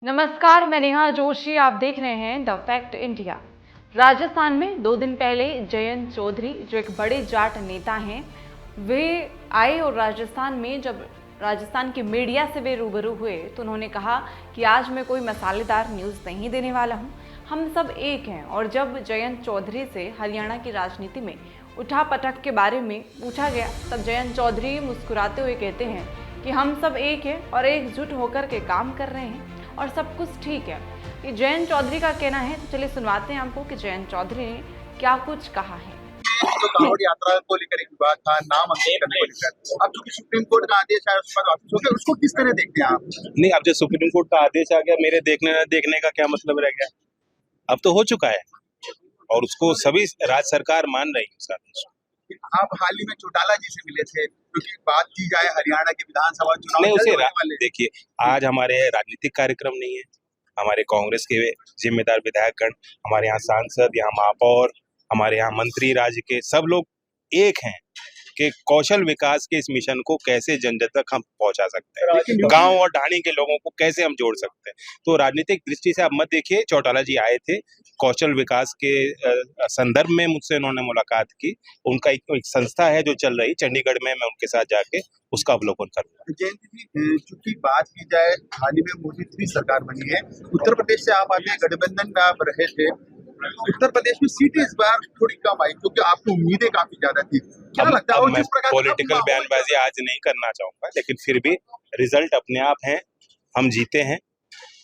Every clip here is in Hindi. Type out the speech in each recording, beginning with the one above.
नमस्कार, मैं नेहा जोशी। आप देख रहे हैं द फैक्ट इंडिया। राजस्थान में 2 दिन पहले जयंत चौधरी, जो एक बड़े जाट नेता हैं, वे आए और राजस्थान में जब राजस्थान की मीडिया से वे रूबरू हुए तो उन्होंने कहा कि आज मैं कोई मसालेदार न्यूज़ नहीं देने वाला हूं, हम सब एक हैं। और जब जयंत चौधरी से हरियाणा की राजनीति में उठापटक के बारे में पूछा गया तब जयंत चौधरी मुस्कुराते हुए कहते हैं कि हम सब एक हैं और एकजुट होकर के काम कर रहे हैं और सब कुछ ठीक है। ये जयंत चौधरी का कहना है, तो चलिए सुनवाते हैं आपको कि जयंत चौधरी ने क्या कुछ कहा है। जो कांवड़ यात्रा को लेकर एक विवाद था, नाम अंकित करने को लेकर, अब जो सुप्रीम कोर्ट का आदेश आया उसके बाद वापस हो गया, उसको किस तरह देखते हैं आप? नहीं, अब जो सुप्रीम कोर्ट का आदेश आ गया, मेरे देखने न देखने का क्या मतलब रह गया? अब तो हो चुका है और उसको सभी राज्य सरकार मान रही है उस आदेश को। आप हाल ही में चौटाला जी से मिले थे, क्योंकि बात की जाए हरियाणा के विधानसभा चुनाव नहीं, उसे वाले। देखिए, आज हमारे राजनीतिक कार्यक्रम नहीं है। हमारे कांग्रेस के जिम्मेदार विधायकगण, हमारे यहाँ सांसद, यहाँ महापौर, हमारे यहाँ मंत्री, राज्य के सब लोग एक हैं कि कौशल विकास के इस मिशन को कैसे जन जन तक हम पहुंचा सकते हैं, गांव और ढाणी के लोगों को कैसे हम जोड़ सकते हैं। तो राजनीतिक दृष्टि से आप मत देखिए, चौटाला जी आए थे कौशल विकास के संदर्भ में, मुझसे उन्होंने मुलाकात की। उनका एक संस्था है जो चल रही चंडीगढ़ में, मैं उनके साथ जाके उसका अवलोकन करूंगा। जयंत जी, चूंकि बात की जाए, हाल ही में मोदी की सरकार बनी है, उत्तर प्रदेश से आप आगे गठबंधन में आप रहे थे, उत्तर प्रदेश में सीटें इस बार थोड़ी कम आई क्योंकि आपको उम्मीदें काफी ज्यादा थी। क्या लगता है? मैं पॉलिटिकल बयानबाजी आज नहीं करना चाहूंगा, लेकिन फिर भी रिजल्ट अपने आप हैं, हम जीते हैं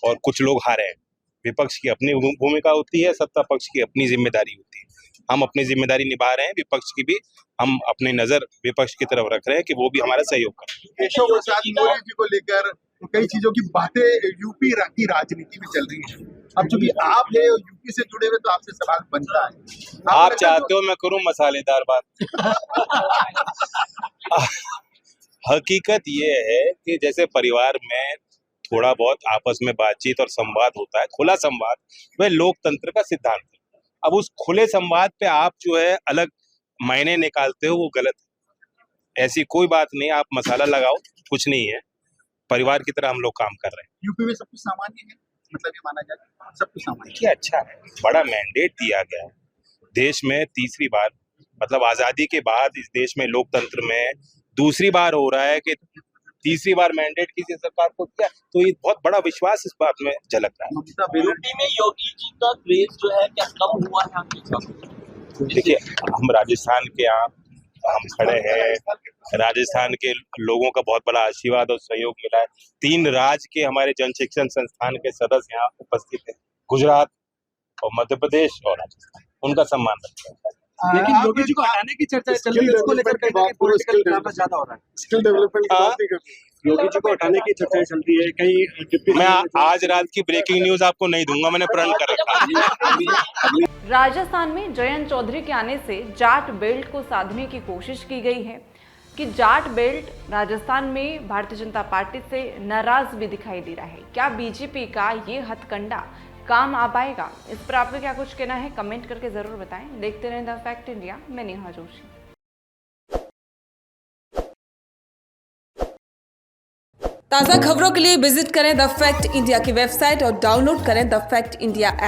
और कुछ लोग हारे हैं। विपक्ष की अपनी भूमिका होती है, सत्ता पक्ष की अपनी जिम्मेदारी होती है। हम अपनी जिम्मेदारी निभा रहे हैं, विपक्ष की भी हम अपनी नजर विपक्ष की तरफ रख रहे हैं कि वो भी हमारा सहयोग करें। केशव प्रसाद मौर्य जी को लेकर कई चीजों की बातें यूपी की राजनीति में चल रही है। अब चूंकि आप है और यूपी से जुड़े हुए, तो आपसे सवाल बनता है। आप चाहते हो मैं करूं मसालेदार बात? हकीकत ये है कि जैसे परिवार में थोड़ा बहुत आपस में बातचीत और संवाद होता है, खुला संवाद, वह लोकतंत्र का सिद्धांत है। अब उस खुले संवाद पे आप जो है अलग मायने निकालते हो, वो गलत है। ऐसी कोई बात नहीं, आप मसाला लगाओ, कुछ नहीं है। परिवार की तरह हम लोग काम कर रहे हैं। यूपी में सब कुछ सामान्य है, मतलब ये माना जाए सब कुछ सामान्य क्या अच्छा है, बड़ा मैंडेट दिया गया है। देश में तीसरी बार, मतलब आजादी के बाद इस देश में लोकतंत्र में दूसरी बार हो रहा है कि तीसरी बार मैंडेट किसी सरकार को दिया, तो ये बहुत बड़ा विश्वास इस बात में झलक रहा है। यूपी में योगी जी का क्रेज जो है क्या कम हुआ है आपके साथ? देखिए, हम राजस्थान के यहाँ हम खड़े हैं, राजस्थान के लोगों का बहुत बड़ा आशीर्वाद और सहयोग मिला है। 3 राज्य के हमारे जन शिक्षण संस्थान के सदस्य यहाँ उपस्थित हैं, गुजरात और मध्य प्रदेश और राजस्थान, उनका सम्मान रखते हैं। लेकिन योगी जी को हटाने की चर्चा चल रही है, उसको लेकर कहीं ना कहीं पॉलिटिकल ड्रामा ज्यादा हो रहा है। स्किल डेवलपमेंट की बात नहीं करते। योगी जी को हटाने की चर्चा चल रही है कहीं। मैं आज रात की ब्रेकिंग न्यूज आपको नहीं दूंगा, मैंने प्रण कर रखा। राजस्थान में जयंत चौधरी के आने से जाट बेल्ट को साधने की कोशिश की गई है कि जाट बेल्ट राजस्थान में भारतीय जनता पार्टी से नाराज भी दिखाई दे रहा है। क्या बीजेपी का ये हथकंडा काम आ पाएगा? इस पर आपका क्या कुछ कहना है, कमेंट करके जरूर बताएं। देखते रहें द फैक्ट इंडिया। मैं नेहा जोशी। ताज़ा खबरों के लिए विजिट करें द फैक्ट इंडिया की वेबसाइट और डाउनलोड करें द फैक्ट इंडिया ऐप।